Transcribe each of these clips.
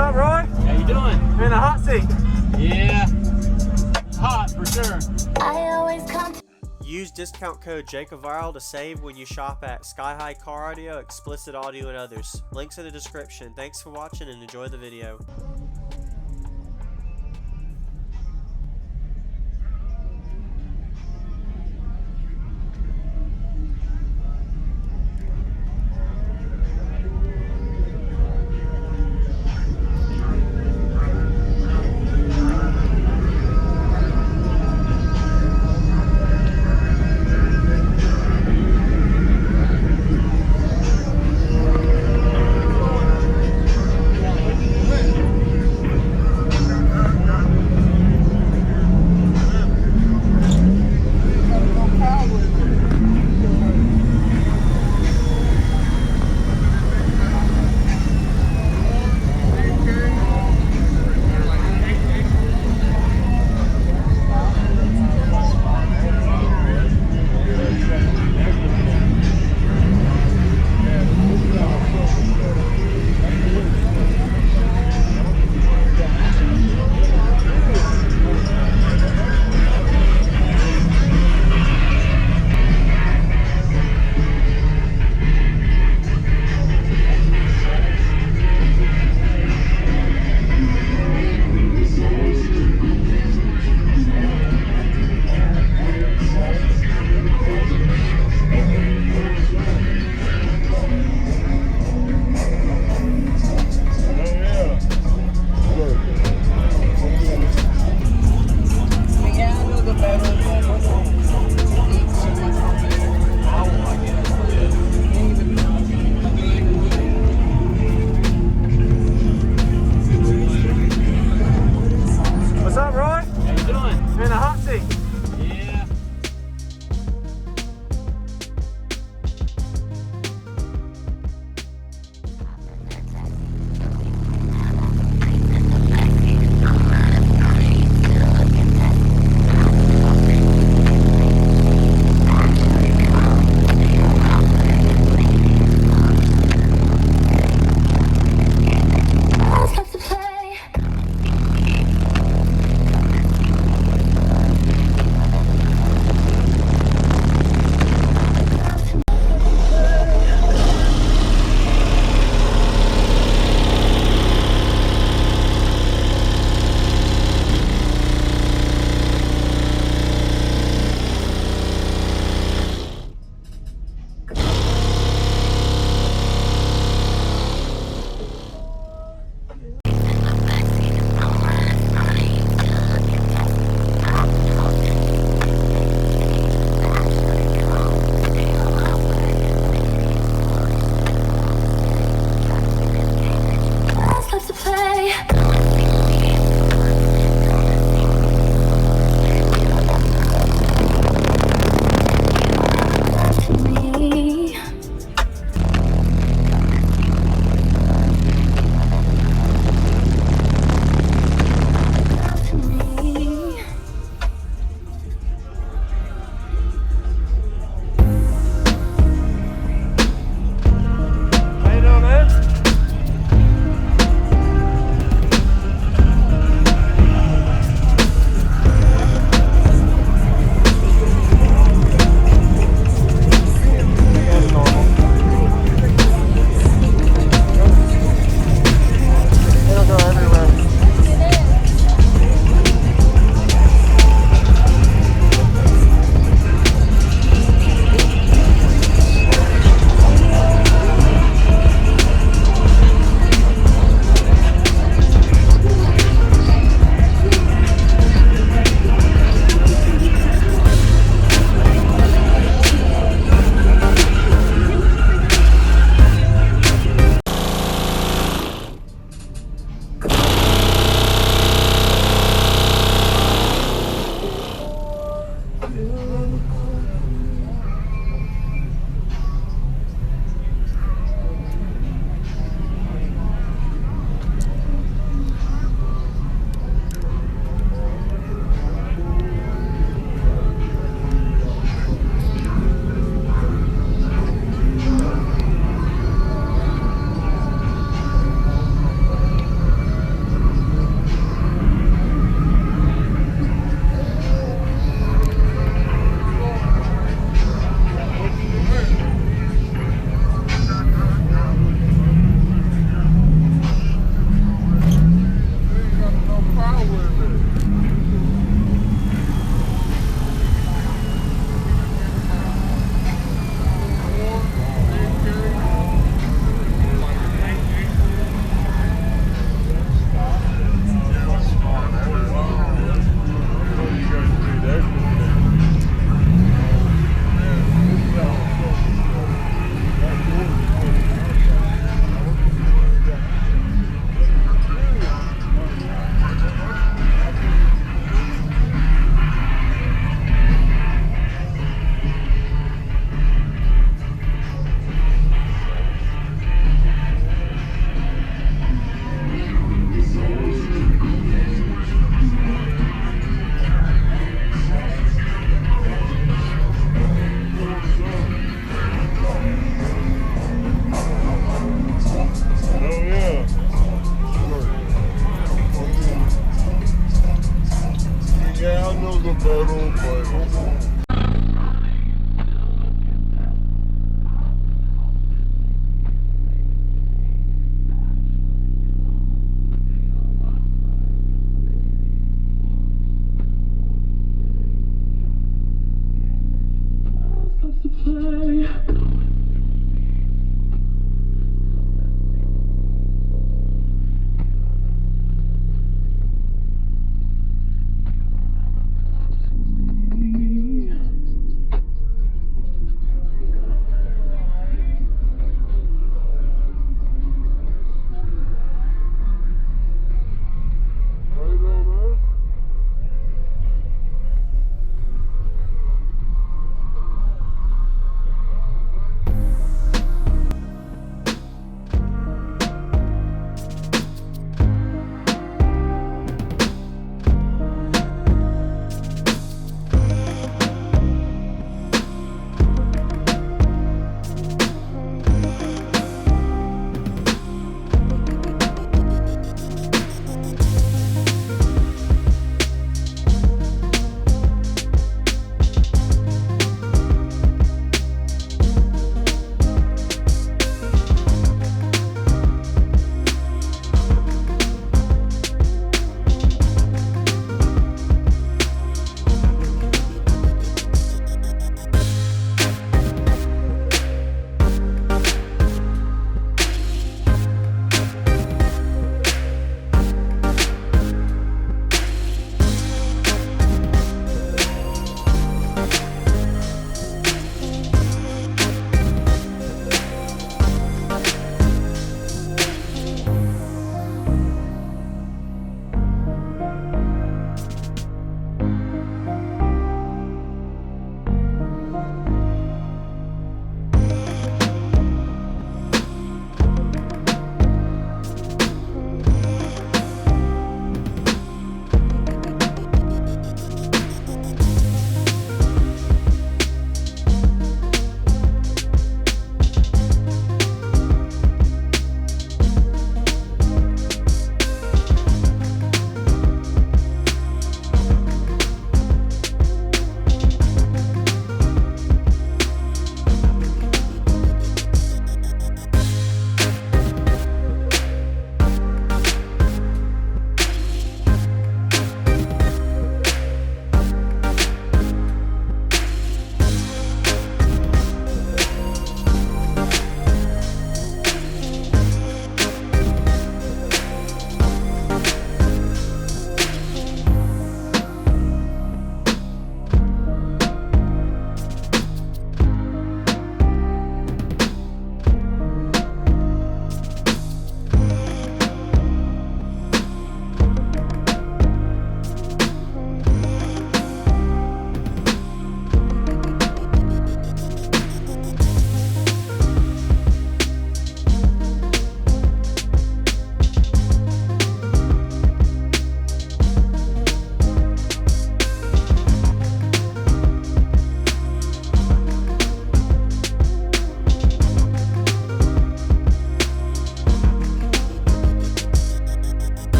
up, Roy? How you doing? In the hot seat. Yeah, it's hot for sure. I always come. Use discount code JacobViral to save when you shop at Sky High Car Audio, XplicitAudio, and others. Links in the description. Thanks for watching and enjoy the video.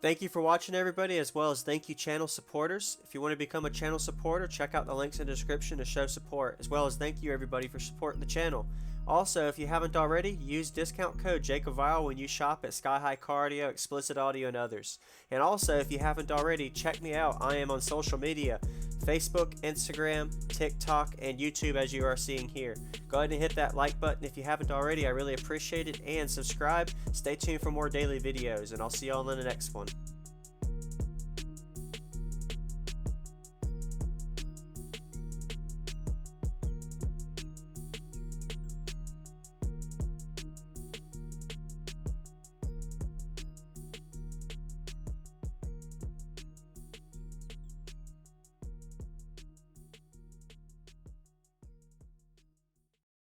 Thank you for watching, everybody, as well as thank you channel supporters. If you want to become a channel supporter, check out the links in the description to show support, as well as thank you everybody for supporting the channel. Also, if you haven't already, use discount code JacobViral when you shop at Sky High Car Audio, XplicitAudio, and others. And also, if you haven't already, check me out. I am on social media, Facebook, Instagram, TikTok, and YouTube, as you are seeing here. Go ahead and hit that like button if you haven't already. I really appreciate it. And subscribe. Stay tuned for more daily videos, and I'll see y'all in the next one.